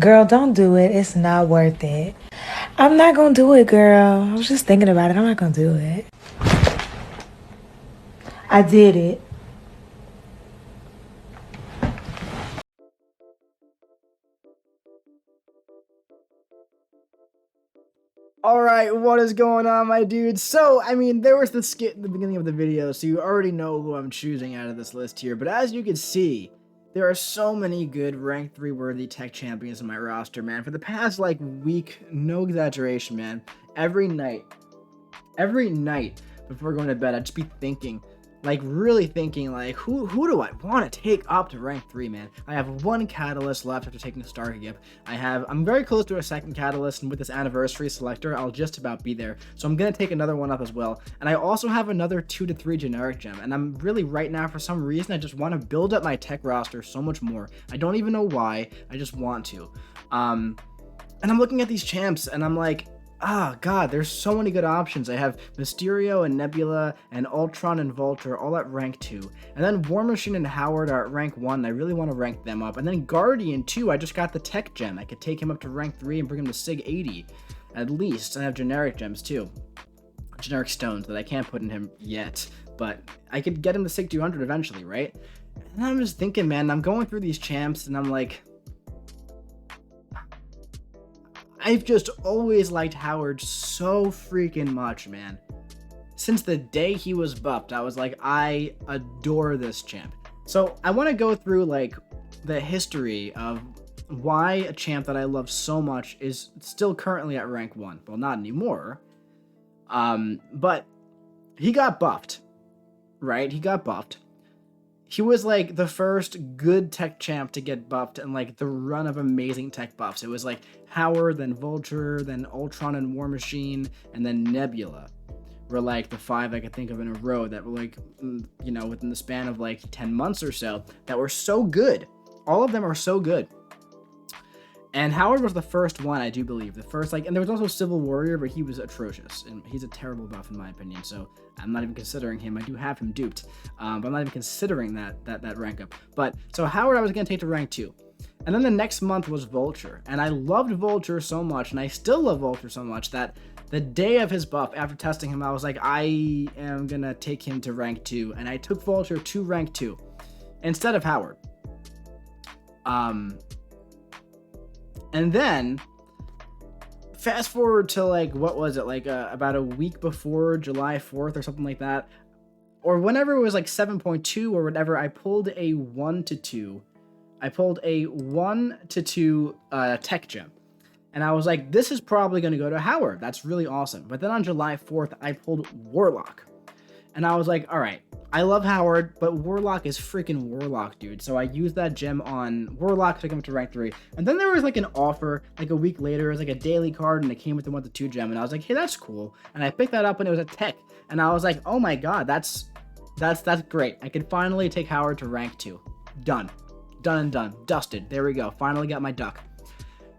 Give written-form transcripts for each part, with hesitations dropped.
Girl, don't do it. It's not worth it. I'm not gonna do it, girl. I was just thinking about it. I'm not gonna do it. I did it. All right, what is going on, my dude? So, I mean, there was the skit in the beginning of the video, so you already know who I'm choosing out of this list here. But as you can see, there are so many good rank 3 worthy tech champions in my roster, man. For the past, like, week, no exaggeration, man. Every night before going to bed, I'd just be thinking, like really thinking, like who do I want to take up to rank 3, man? I have one catalyst left after taking the Star Gift. I'm very close to a second catalyst, and with this anniversary selector, I'll just about be there. So I'm gonna take another one up as well. And I also have another 2 to 3 generic gem. And I'm really right now, for some reason, I just want to build up my tech roster so much more. I don't even know why. I just want to. And I'm looking at these champs, and I'm like, god, there's so many good options. I have Mysterio and Nebula and Ultron and Vulture all at rank 2. And then War Machine and Howard are at rank 1. I really want to rank them up. And then Guardian 2, I just got the tech gem. I could take him up to rank 3 and bring him to Sig 80 at least. And I have generic gems too. Generic stones that I can't put in him yet. But I could get him to Sig 200 eventually, right? And I'm just thinking, man, I'm going through these champs and I'm like, I've just always liked Howard so freaking much, man. Since the day he was buffed, I was like, I adore this champ. So I want to go through like the history of why a champ that I love so much is still currently at rank 1. Well, not anymore. But he got buffed, right? He got buffed. He was like the first good tech champ to get buffed and like the run of amazing tech buffs. It was like Howard, then Vulture, then Ultron and War Machine, and then Nebula were like the 5 I could think of in a row that were like, you know, within the span of like 10 months or so that were so good. All of them are so good. And Howard was the first one, I do believe. The first, like, and there was also Civil Warrior, but he was atrocious. And he's a terrible buff in my opinion, so I'm not even considering him. I do have him duped, but I'm not even considering that rank up. But, so Howard I was going to take to rank 2. And then the next month was Vulture. And I loved Vulture so much, and I still love Vulture so much, that the day of his buff, after testing him, I was like, I am going to take him to rank 2. And I took Vulture to rank 2 instead of Howard. And then, fast forward to like, what was it, like about a week before July 4th or something like that, or whenever it was like 7.2 or whatever, I pulled a 1 to 2. I pulled a 1 to 2 tech gem. And I was like, this is probably going to go to Howard. That's really awesome. But then on July 4th, I pulled Warlock. And I was like, all right, I love Howard, but Warlock is freaking Warlock, dude. So I used that gem on Warlock to come up to rank 3. And then there was like an offer, like a week later, it was like a daily card, and it came with the 1 to 2 gem. And I was like, hey, that's cool. And I picked that up, and it was a tech. And I was like, oh my god, that's great. I could finally take Howard to rank 2. Done. Done and done. Dusted. There we go. Finally got my duck.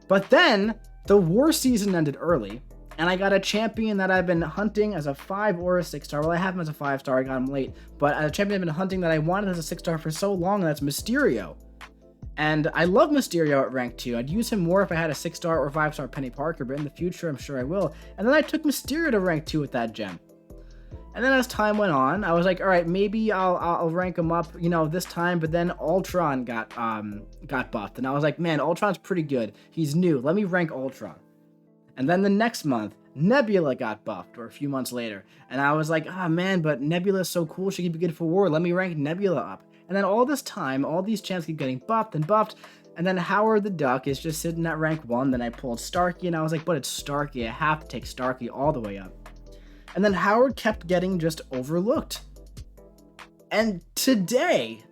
But then the war season ended early, and I got a champion that I've been hunting as a 5 or a 6 star. Well, I have him as a 5 star. I got him late. But a champion I've been hunting that I wanted as a 6 star for so long, and that's Mysterio. And I love Mysterio at rank 2. I'd use him more if I had a 6 star or 5 star Penny Parker, but in the future, I'm sure I will. And then I took Mysterio to rank 2 with that gem. And then as time went on, I was like, all right, maybe I'll rank him up, you know, this time. But then Ultron got buffed, and I was like, man, Ultron's pretty good. He's new. Let me rank Ultron. And then the next month, Nebula got buffed, or a few months later. And I was like, man, but Nebula's so cool. She could be good for war. Let me rank Nebula up. And then all this time, all these champs keep getting buffed and buffed. And then Howard the Duck is just sitting at rank 1. Then I pulled Starkey, and I was like, but it's Starkey. I have to take Starkey all the way up. And then Howard kept getting just overlooked. And today,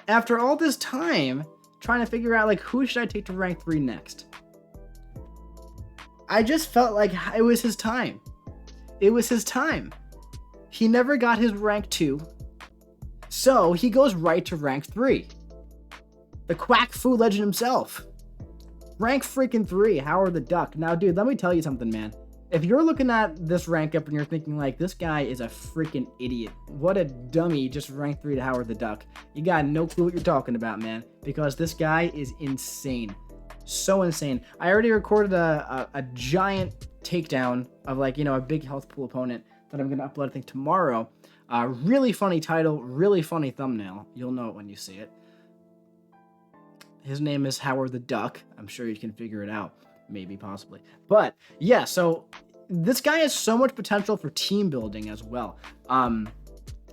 after all this time, trying to figure out, like, who should I take to rank 3 next? I just felt like it was his time. It was his time. He never got his rank 2. So he goes right to rank 3. The quack fu legend himself. Rank freaking 3, Howard the Duck. Now, dude, let me tell you something, man. If you're looking at this rank up and you're thinking like, this guy is a freaking idiot, what a dummy, just rank 3 to Howard the Duck, you got no clue what you're talking about, man, because this guy is insane. So insane. I already recorded a giant takedown of like, a big health pool opponent that I'm going to upload, I think, tomorrow. Really funny title, really funny thumbnail. You'll know it when you see it. His name is Howard the Duck. I'm sure you can figure it out. Maybe, possibly. But yeah, so this guy has so much potential for team building as well.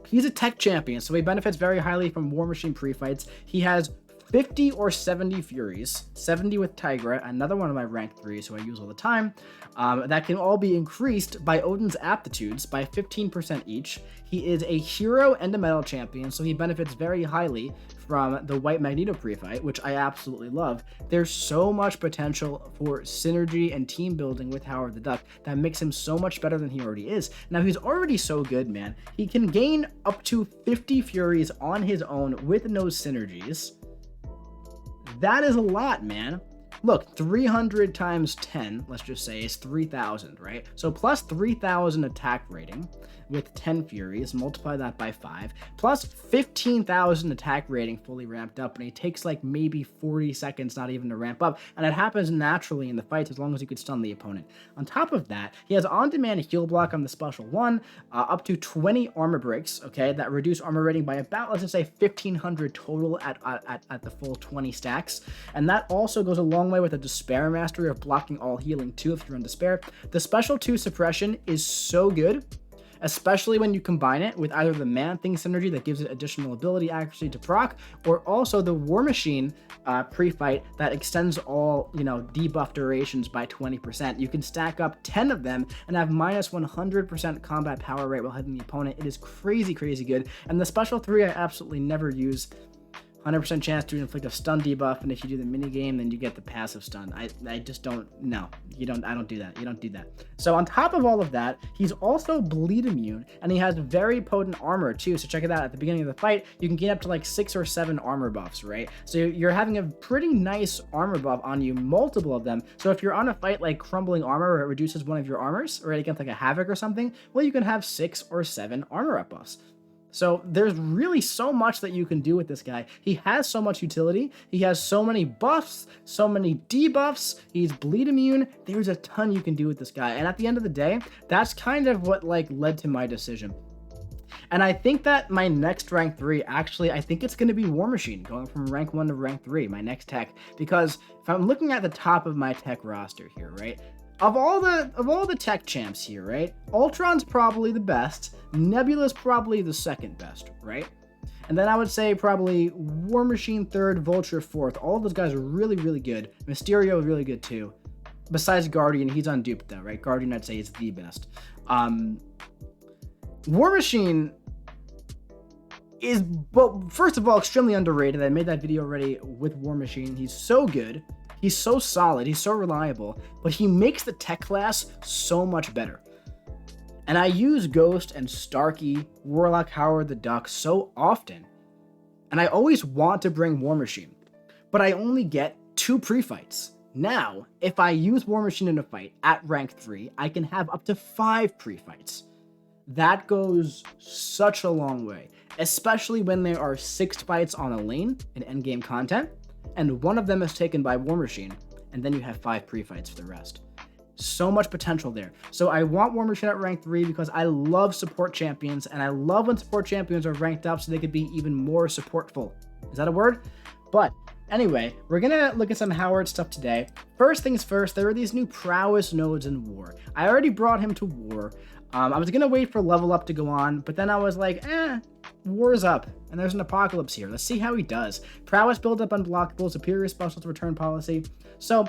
He's a tech champion, so he benefits very highly from War Machine pre-fights. He has 50 or 70 Furies, 70 with Tigra, another one of my rank 3s who I use all the time, that can all be increased by Odin's aptitudes by 15% each. He is a hero and a metal champion, so he benefits very highly from the White Magneto pre-fight, which I absolutely love. There's so much potential for synergy and team building with Howard the Duck that makes him so much better than he already is. Now, he's already so good, man. He can gain up to 50 Furies on his own with no synergies. That is a lot, man. Look, 300 times 10, let's just say, is 3,000, right? So plus 3,000 attack rating with 10 Furies, multiply that by 5, plus 15,000 attack rating fully ramped up, and he takes like maybe 40 seconds not even to ramp up, and it happens naturally in the fights as long as you could stun the opponent. On top of that, he has on-demand heal block on the special one, up to 20 armor breaks, okay, that reduce armor rating by about, let's just say, 1,500 total at the full 20 stacks, and that also goes a long way with a Despair Mastery of blocking all healing too if you're in Despair. The Special 2 Suppression is so good, especially when you combine it with either the Man-Thing synergy that gives it additional ability accuracy to proc, or also the War Machine pre-fight that extends all, debuff durations by 20%. You can stack up 10 of them and have minus 100% combat power rate while hitting the opponent. It is crazy, crazy good. And the Special 3 I absolutely never use. 100% chance to inflict a stun debuff, and if you do the mini game, then you get the passive stun. I just don't, no, I don't do that. You don't do that. So on top of all of that, he's also bleed immune, and he has very potent armor too. So check it out. At the beginning of the fight, you can gain up to like 6 or 7 armor buffs, right? So you're having a pretty nice armor buff on you, multiple of them. So if you're on a fight like Crumbling Armor, where it reduces one of your armors, right, against like a Havoc or something, well, you can have 6 or 7 armor up buffs. So there's really so much that you can do with this guy. He has so much utility. He has so many buffs, so many debuffs. He's bleed immune. There's a ton you can do with this guy. And at the end of the day, that's kind of what led to my decision. And I think that my next rank 3, actually, I think it's going to be War Machine, going from rank 1 to rank 3, my next tech. Because if I'm looking at the top of my tech roster here, right? Of all the tech champs here, right? Ultron's probably the best. Nebula's probably the second best, right? And then I would say probably War Machine third, Vulture fourth. All of those guys are really, really good. Mysterio is really good too. Besides Guardian, he's unduped though, right? Guardian, I'd say, is the best. War Machine is, well, first of all, extremely underrated. I made that video already with War Machine. He's so good. He's so solid, he's so reliable, but he makes the tech class so much better. And I use Ghost and Starkey, Warlock, Howard the Duck so often, and I always want to bring War Machine, but I only get 2 pre-fights. Now, if I use War Machine in a fight at rank 3, I can have up to 5 pre-fights. That goes such a long way, especially when there are 6 fights on a lane in endgame content, and one of them is taken by War Machine, and then you have 5 pre-fights for the rest. So much potential there. So I want War Machine at rank 3 because I love support champions, and I love when support champions are ranked up so they could be even more supportful. Is that a word? But anyway, we're gonna look at some Howard stuff today. First things first, there are these new prowess nodes in War. I already brought him to War. I was gonna wait for level up to go on, but then I was like, War's up, and there's an Apocalypse here. Let's see how he does. Prowess build up unblockable, superior special to return policy. So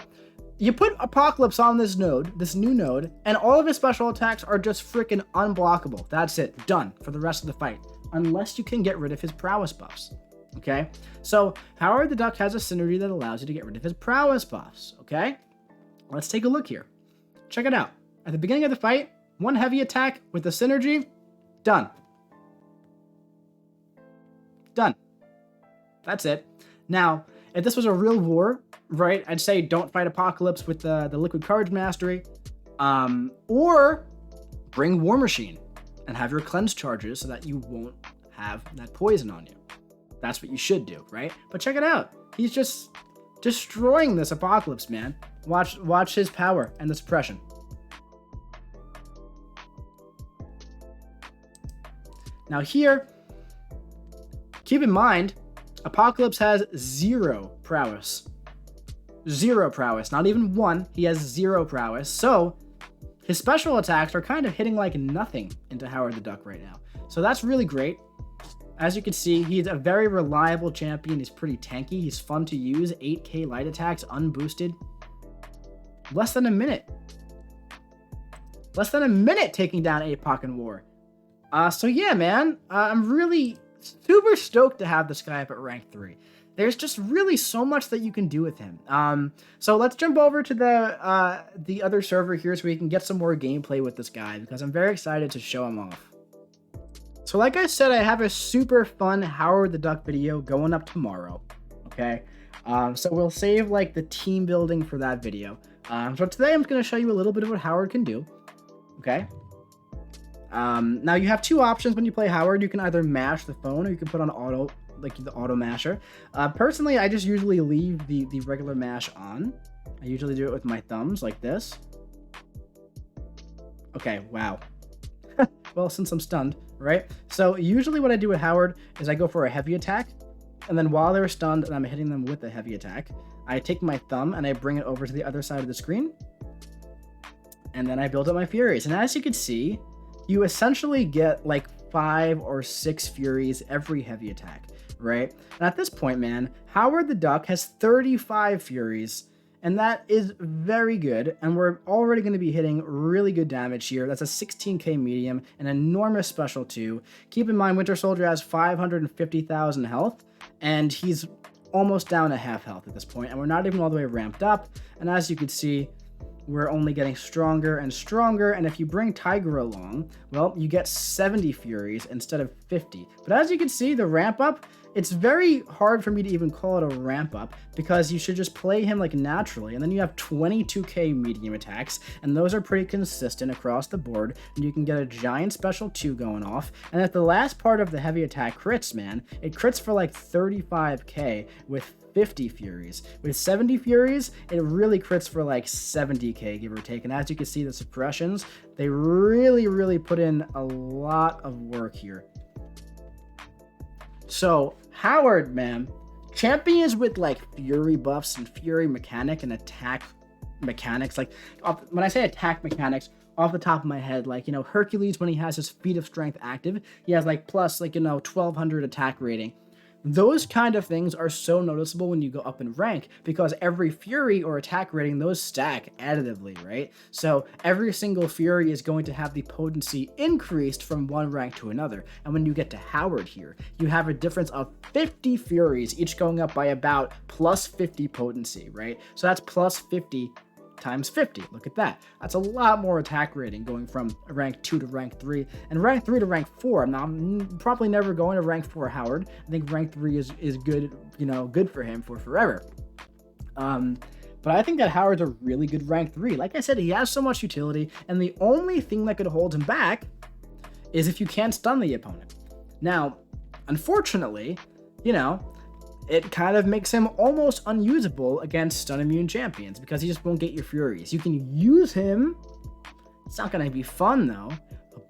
you put Apocalypse on this node, this new node, and all of his special attacks are just freaking unblockable. That's it, done for the rest of the fight, unless you can get rid of his prowess buffs. Okay, so Howard the Duck has a synergy that allows you to get rid of his prowess buffs. Okay, let's take a look here. Check it out. At the beginning of the fight, 1 heavy attack with the synergy, done. Done. That's it. Now, if this was a real war, right, I'd say don't fight Apocalypse with the Liquid Courage Mastery, or bring War Machine and have your cleanse charges so that you won't have that poison on you. That's what you should do, right? But check it out. He's just destroying this Apocalypse, man. Watch his power and the suppression. Now here, keep in mind, Apocalypse has 0 prowess. 0 prowess, not even 1, he has 0 prowess. So his special attacks are kind of hitting like nothing into Howard the Duck right now. So that's really great. As you can see, he's a very reliable champion. He's pretty tanky. He's fun to use. 8k light attacks, unboosted. Less than a minute. Less than a minute taking down Apoc in War. So yeah, man, I'm really super stoked to have this guy up at rank 3. There's just really so much that you can do with him. So let's jump over to the other server here so we can get some more gameplay with this guy, because I'm very excited to show him off. So like I said, I have a super fun Howard the Duck video going up tomorrow, okay? So we'll save like the team building for that video. So today I'm going to show you a little bit of what Howard can do, okay? Now you have 2 options when you play Howard. You can either mash the phone or you can put on auto, like the auto masher. Personally, I just usually leave the regular mash on. I usually do it with my thumbs like this. Okay, wow. Well, since I'm stunned, right? So usually what I do with Howard is I go for a heavy attack, and then while they're stunned and I'm hitting them with a heavy attack, I take my thumb and I bring it over to the other side of the screen, and then I build up my Furies. And as you can see, you essentially get like 5 or 6 Furies every heavy attack, right? And at this point, man, Howard the Duck has 35 Furies, and that is very good, and we're already going to be hitting really good damage here. That's a 16k medium, an enormous special too. Keep in mind, Winter Soldier has 550,000 health, and he's almost down to half health at this point, and we're not even all the way ramped up. And as you can see, we're only getting stronger and stronger, and if you bring Tiger along, well, you get 70 Furies instead of 50. But as you can see, the ramp up, it's very hard for me to even call it a ramp up, because you should just play him like naturally, and then you have 22k medium attacks, and those are pretty consistent across the board, and you can get a giant special 2 going off. And if the last part of the heavy attack crits, man, it crits for like 35k with 50 Furies. With 70 Furies, it really crits for like 70k, give or take. And as you can see, the suppressions, they really put in a lot of work here. So Howard, man, champions with like Fury buffs and Fury mechanic and attack mechanics, like when I say attack mechanics, off the top of my head, like, you know, Hercules, when he has his feat of strength active, he has like plus, like, you know, 1200 attack rating. Those kind of things are so noticeable when you go up in rank, because every Fury or attack rating, those stack additively, right? So every single Fury is going to have the potency increased from one rank to another. And when you get to Howard here, you have a difference of 50 Furies, each going up by about plus 50 potency, right? So that's plus 50 times 50. Look at that. That's a lot more attack rating going from rank 2 to rank 3, and rank 3 to rank 4. Now, I'm probably never going to rank 4 Howard. I think rank 3 is good, you know, good for him for forever. But I think that Howard's a really good rank 3. Like I said, he has so much utility, and the only thing that could hold him back is if you can't stun the opponent. Now, unfortunately, you know, it kind of makes him almost unusable against stun immune champions, because he just won't get your Furies. You can use him. It's not going to be fun though,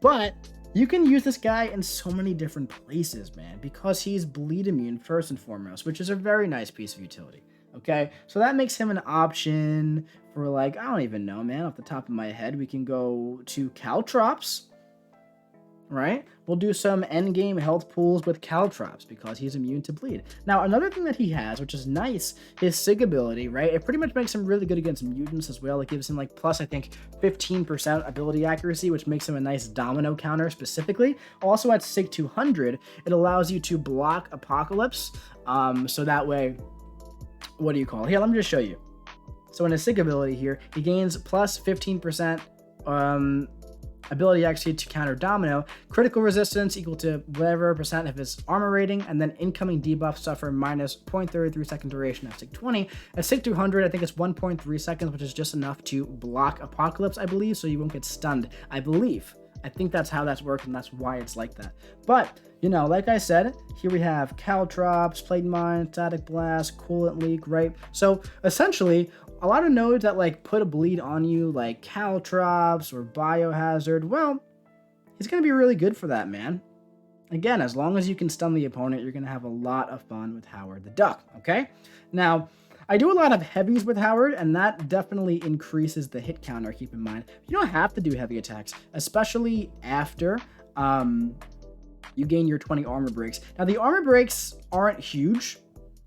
but you can use this guy in so many different places, man, because he's bleed immune first and foremost, which is a very nice piece of utility. Okay, so that makes him an option for, like, I don't even know, man, off the top of my head. We can go to Caltrops, right? We'll do some endgame health pools with Caltrops because he's immune to bleed. Now, another thing that he has, which is nice, his Sig ability, right? It pretty much makes him really good against mutants as well. It gives him like plus, I think, 15% ability accuracy, which makes him a nice domino counter specifically. Also at Sig 200, it allows you to block Apocalypse. So that way, what do you call it? Here, let me just show you. So in his Sig ability here, he gains plus 15% ability accuracy to counter domino, critical resistance equal to whatever percent of his armor rating, and then incoming debuffs suffer minus 0.33 second duration at Sig 20. At Sig 200, I think it's 1.3 seconds, which is just enough to block Apocalypse, I believe, so you won't get stunned, I believe. I think that's how that's worked, and that's why it's like that. But, you know, like I said, here we have caltrops, plate mine, static blast, coolant leak, right? So essentially, a lot of nodes that like put a bleed on you, like caltrops or biohazard, well, he's going to be really good for that, man. Again, as long as you can stun the opponent, you're going to have a lot of fun with Howard the Duck, okay? Now, I do a lot of heavies with Howard, and that definitely increases the hit counter, keep in mind. You don't have to do heavy attacks, especially after you gain your 20 armor breaks. Now, the armor breaks aren't huge.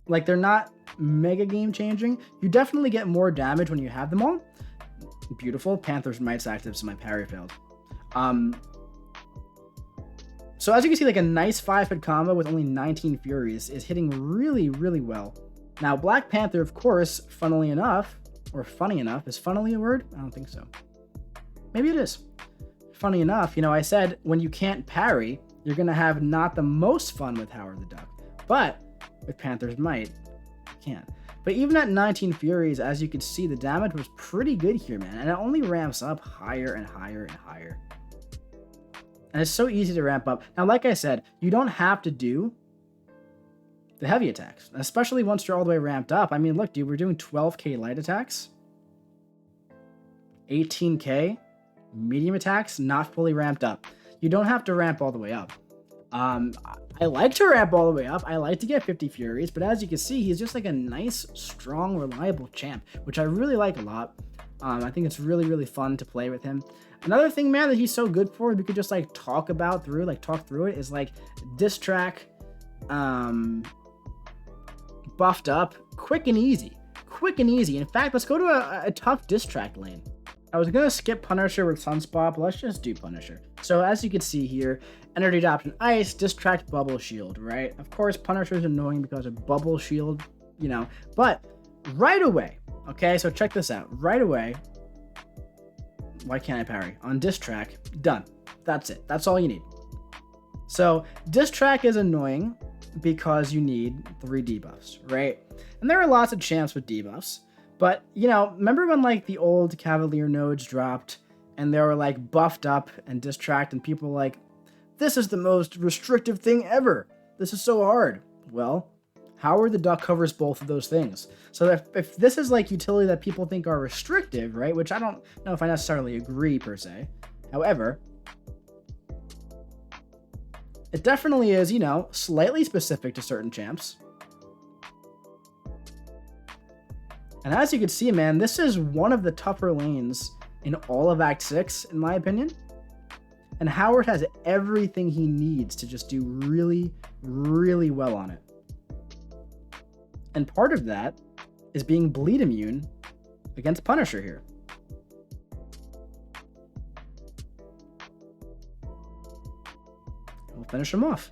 Like, they're not mega game-changing. You definitely get more damage when you have them all. Beautiful. Panther's Might's active, so my parry failed. So as you can see, like a nice 5-hit combo with only 19 Furies is hitting really, really well. Now, Black Panther, of course, funnily enough, or funny enough, is funnily a word? I don't think so. Maybe it is. Funny enough, you know, I said when you can't parry, you're going to have not the most fun with Howard the Duck. But with Panther's Might, you can. But even at 19 Furies, as you can see, the damage was pretty good here, man. And it only ramps up higher and higher and higher. And it's so easy to ramp up. Now, like I said, you don't have to do the heavy attacks, especially once you're all the way ramped up. I mean, look, dude, we're doing 12k light attacks, 18k medium attacks, not fully ramped up. You don't have to ramp all the way up. I like to ramp all the way up. I like to get 50 Furies, but as you can see, he's just like a nice, strong, reliable champ, which I really like a lot. I think it's really, really fun to play with him. Another thing, man, that he's so good for, we could just like talk through it, is like diss track, buffed up, quick and easy. In fact, let's go to a tough diss track lane. I was gonna skip Punisher with Sunspot, but let's just do Punisher. So as you can see here, energy adoption ice, diss track bubble shield, right? Of course, Punisher is annoying because of bubble shield, you know, but right away, okay, so check this out, right away. Why can't I parry? On diss track, done. That's it. That's all you need. So diss track is annoying because you need 3 debuffs, right? And there are lots of champs with debuffs, but you know, remember when like the old Cavalier nodes dropped and they were like buffed up and diss tracked and people were like, this is the most restrictive thing ever. This is so hard. Well, Howard the Duck covers both of those things. So if this is like utility that people think are restrictive, right, which I don't know if I necessarily agree per se, however, it definitely is, you know, slightly specific to certain champs. And as you can see, man, this is one of the tougher lanes in all of Act 6, in my opinion. And Howard has everything he needs to just do really, really well on it. And part of that is being bleed immune against Punisher here. We'll finish him off.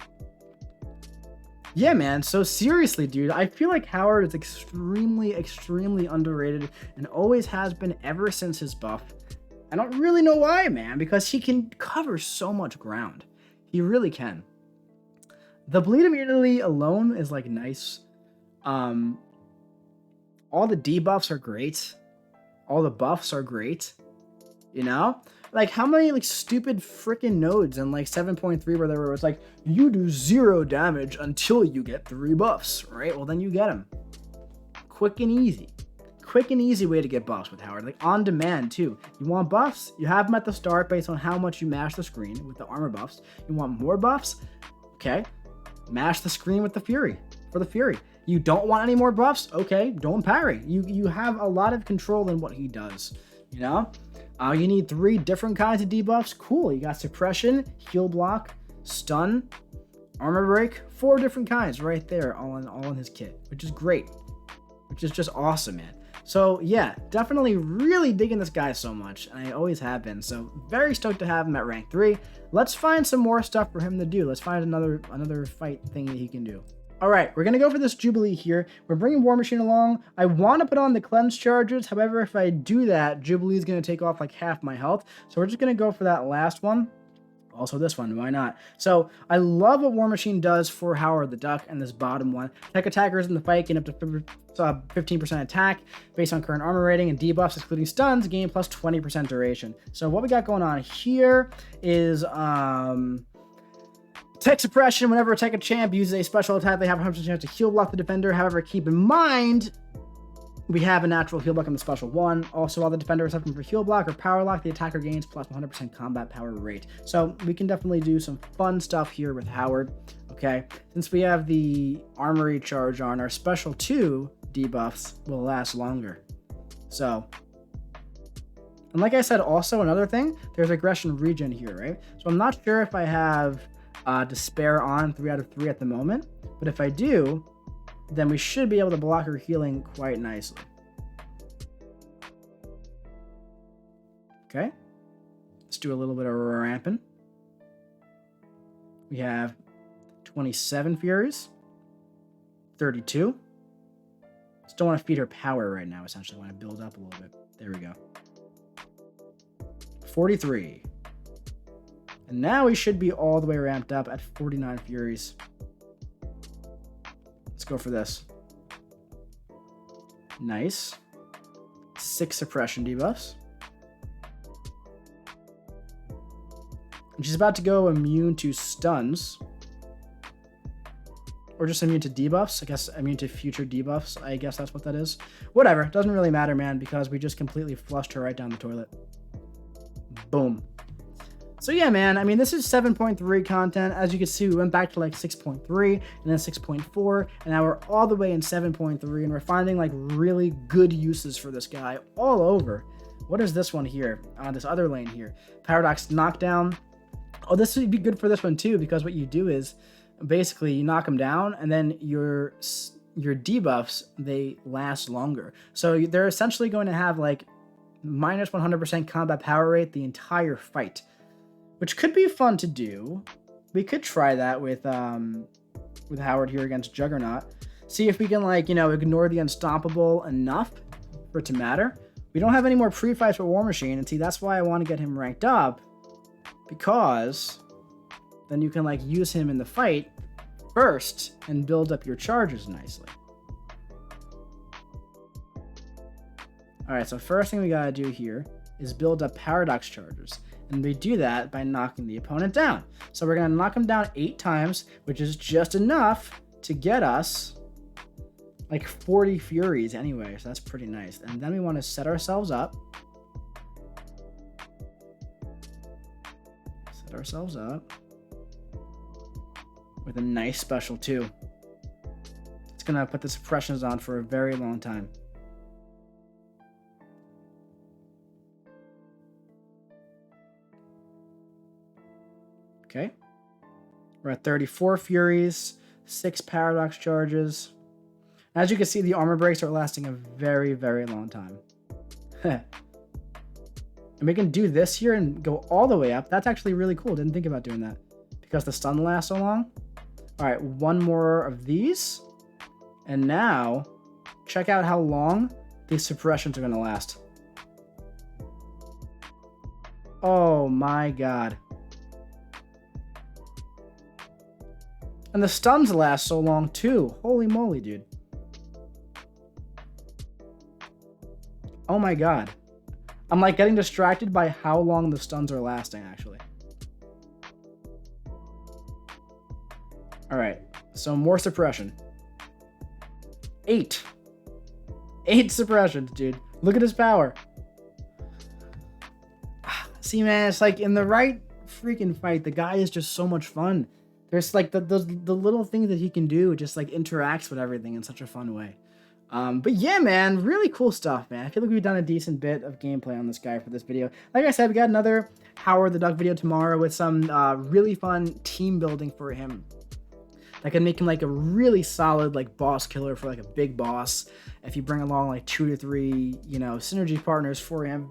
Yeah, man. So seriously, dude, I feel like Howard is extremely, extremely underrated and always has been ever since his buff. I don't really know why, man, because he can cover so much ground. He really can. The bleed immunity alone is like nice. All the debuffs are great. All the buffs are great. You know? Like, how many, like, stupid freaking nodes in, like, 7.3 where there was, like, you do 0 damage until you get 3 buffs, right? Well, then you get them. Quick and easy. Quick and easy way to get buffs with Howard. Like, on demand, too. You want buffs? You have them at the start based on how much you mash the screen with the armor buffs. You want more buffs? Okay. Mash the screen with the Fury. For the Fury. You don't want any more buffs? Okay, don't parry. You have a lot of control in what he does, you know? You need 3 different kinds of debuffs? Cool, you got suppression, heal block, stun, armor break, 4 different kinds right there, all in his kit, which is great, which is just awesome, man. So yeah, definitely really digging this guy so much, and I always have been, so very stoked to have him at rank 3. Let's find some more stuff for him to do. Let's find another fight thing that he can do. All right, we're going to go for this Jubilee here. We're bringing War Machine along. I want to put on the cleanse charges. However, if I do that, Jubilee is going to take off like half my health. So we're just going to go for that last one. Also this one, why not? So I love what War Machine does for Howard the Duck and this bottom one. Tech attackers in the fight gain up to 15% attack based on current armor rating, and debuffs excluding stuns gain plus 20% duration. So what we got going on here is tech suppression. Whenever a tech champ uses a special attack, they have a 100% chance to heal block the defender. However, keep in mind, we have a natural heal block on the special one. Also, while the defender is suffering for heal block or power lock, the attacker gains plus 100% combat power rate. So we can definitely do some fun stuff here with Howard. Okay, since we have the armory charge on, our special 2 debuffs will last longer. So, and like I said, also another thing, there's aggression regen here, right? So I'm not sure if I have Despair on 3 out of 3 at the moment, but if I do, then we should be able to block her healing quite nicely. Okay, let's do a little bit of ramping. We have 27 Furies, 32. Still want to feed her power right now, essentially. I want to build up a little bit. There we go. 43. And now we should be all the way ramped up at 49 Furies. Let's go for this. Nice. 6 suppression debuffs. And she's about to go immune to stuns. Or just immune to debuffs. I guess immune to future debuffs. I guess that's what that is. Whatever. Doesn't really matter, man, because we just completely flushed her right down the toilet. Boom. So yeah, man, I mean, this is 7.3 content. As you can see, we went back to like 6.3 and then 6.4, and now we're all the way in 7.3, and we're finding like really good uses for this guy all over. What is this one here? This other lane here. Paradox knockdown. Oh, this would be good for this one too, because what you do is basically you knock him down, and then your debuffs, they last longer. So they're essentially going to have like minus 100% combat power rate the entire fight, which could be fun to do. We could try that with Howard here against Juggernaut. See if we can, like, you know, ignore the unstoppable enough for it to matter. We don't have any more pre-fights with War Machine, and see, that's why I want to get him ranked up, because then you can, like, use him in the fight first and build up your charges nicely. Alright, so first thing we gotta do here is build up Paradox charges. And we do that by knocking the opponent down. So we're going to knock him down 8 times, which is just enough to get us like 40 Furies anyway. So that's pretty nice. And then we want to set ourselves up. Set ourselves up with a nice special 2. It's going to put the suppressions on for a very long time. Okay, we're at 34 Furies, 6 Paradox charges. As you can see, the armor breaks are lasting a very, very long time. And we can do this here and go all the way up. That's actually really cool. Didn't think about doing that because the stun lasts so long. All right, one more of these. And now, check out how long these suppressions are going to last. Oh my god. And the stuns last so long too. Holy moly, dude. Oh my god. I'm like getting distracted by how long the stuns are lasting, actually. Alright, so more suppression. 8. 8 suppressions, dude. Look at his power. See, man, it's like in the right freaking fight, the guy is just so much fun. There's like the little things that he can do, just like interacts with everything in such a fun way. But yeah, man, really cool stuff, man. I feel like we've done a decent bit of gameplay on this guy for this video. Like I said, we got another Howard the Duck video tomorrow with some really fun team building for him that can make him like a really solid like boss killer for like a big boss. If you bring along like 2 to 3, you know, synergy partners for him.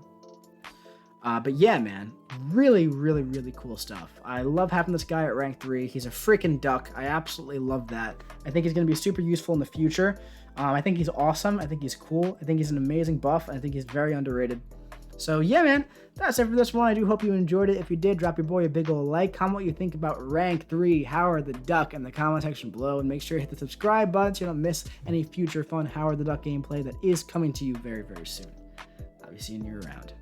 But yeah, man, really, really, really cool stuff. I love having this guy at rank 3. He's a freaking duck. I absolutely love that. I think he's going to be super useful in the future. I think he's awesome. I think he's cool. I think he's an amazing buff. I think he's very underrated. So yeah, man, that's it for this one. I do hope you enjoyed it. If you did, drop your boy a big ol' like. Comment what you think about Rank 3, Howard the Duck in the comment section below. And make sure you hit the subscribe button so you don't miss any future fun Howard the Duck gameplay that is coming to you very, very soon. I'll be seeing you around.